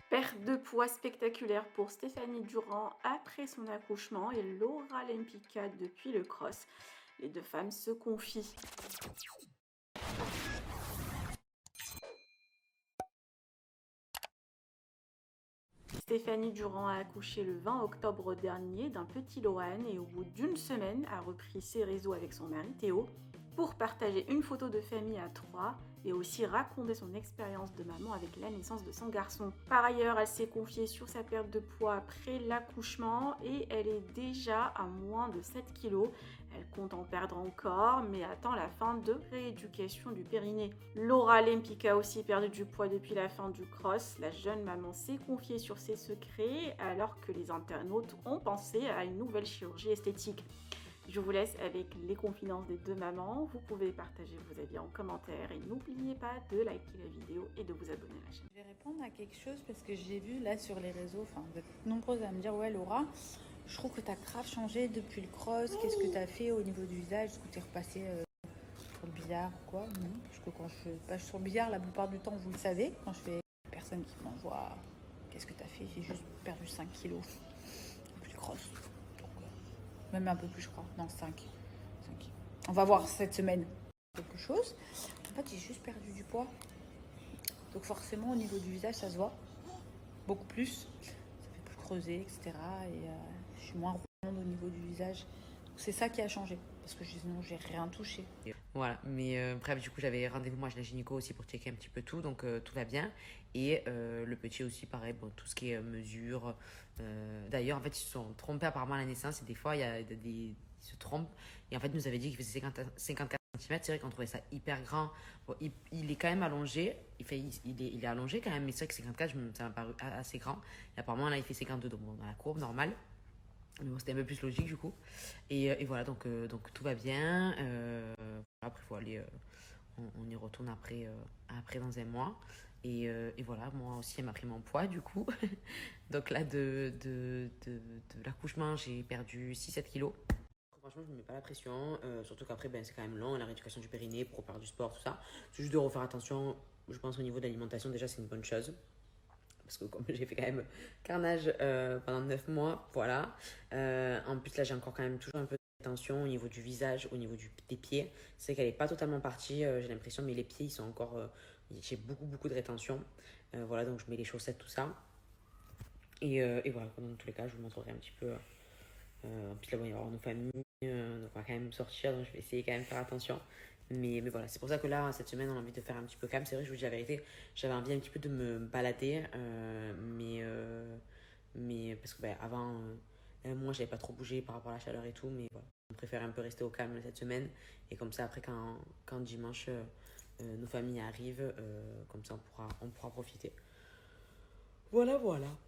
Perte de poids spectaculaire pour Stéphanie Durand après son accouchement et Laura Lempicka depuis le cross. Les deux femmes se confient. Stéphanie Durand a accouché le 20 octobre dernier d'un petit Lohan et au bout d'une semaine a repris ses réseaux avec son mari Théo pour partager une photo de famille à trois et aussi raconter son expérience de maman avec la naissance de son garçon. Par ailleurs, elle s'est confiée sur sa perte de poids après l'accouchement et elle est déjà à moins de 7 kilos. Elle compte en perdre encore, mais attend la fin de rééducation du périnée. Laura Lempicka a aussi perdu du poids depuis la fin du cross. La jeune maman s'est confiée sur ses secrets alors que les internautes ont pensé à une nouvelle chirurgie esthétique. Je vous laisse avec les confidences des deux mamans. Vous pouvez partager vos avis en commentaire et n'oubliez pas de liker la vidéo et de vous abonner à la chaîne. Je vais répondre à quelque chose parce que j'ai vu là sur les réseaux, enfin vous êtes nombreuses à me dire ouais Laura, je trouve que tu as grave changé depuis le cross, qu'est-ce que tu as fait au niveau du visage, est-ce que tu es repassé sur le billard ou quoi? Non, parce que quand je passe sur le billard, la plupart du temps vous le savez, quand je fais personne qui m'envoie qu'est-ce que tu as fait, j'ai juste perdu 5 kilos depuis le cross. Même un peu plus je crois, non 5. On va voir cette semaine quelque chose. En fait j'ai juste perdu du poids. Donc forcément au niveau du visage ça se voit beaucoup plus, ça fait plus creuser, etc. Et je suis moins ronde au niveau du visage. Donc c'est ça qui a changé, parce que sinon j'ai rien touché. Voilà, mais bref, du coup, j'avais rendez-vous moi chez la gynéco aussi pour checker un petit peu tout, donc tout va bien. Et le petit aussi, pareil, bon, tout ce qui est mesure. D'ailleurs, en fait, ils se sont trompés apparemment à la naissance, et des fois, il y a des. Ils se trompent. Et en fait, ils nous avaient dit qu'il faisait 54 cm. C'est vrai qu'on trouvait ça hyper grand. Bon, il est quand même allongé. Il est allongé quand même, mais c'est vrai que 54, ça m'a paru assez grand. Et apparemment, là, il fait 52, donc bon, dans la courbe normale. Mais bon, c'était un peu plus logique du coup. Et voilà, donc tout va bien. Après, il faut aller, on y retourne après dans un mois. Et voilà, moi aussi, elle m'a pris mon poids du coup. Donc là, de l'accouchement, j'ai perdu 6-7 kilos. Franchement, je ne me mets pas la pression. Surtout qu'après, ben, c'est quand même long, la rééducation du périnée pour faire du sport, tout ça. C'est juste de refaire attention. Je pense au niveau de l'alimentation, déjà, c'est une bonne chose parce que comme j'ai fait quand même carnage pendant 9 mois, voilà. En plus, là, j'ai encore quand même toujours un peu de tension au niveau du visage, au niveau des pieds. C'est qu'elle n'est pas totalement partie, j'ai l'impression, mais les pieds, ils sont encore. J'ai beaucoup de rétention. Voilà, donc je mets les chaussettes, tout ça. Et voilà, dans tous les cas, je vous montrerai un petit peu. En plus, là, bon, il va y avoir nos familles, donc on va quand même sortir, donc je vais essayer quand même de faire attention. Mais voilà, c'est pour ça que là, cette semaine, on a envie de faire un petit peu calme. C'est vrai, je vous dis la vérité, j'avais envie un petit peu de me balader, mais parce que ben, avant, moi, j'avais pas trop bougé par rapport à la chaleur et tout, mais voilà, on préfère un peu rester au calme cette semaine. Et comme ça, après, quand dimanche, nos familles arrivent, comme ça, on pourra profiter. Voilà.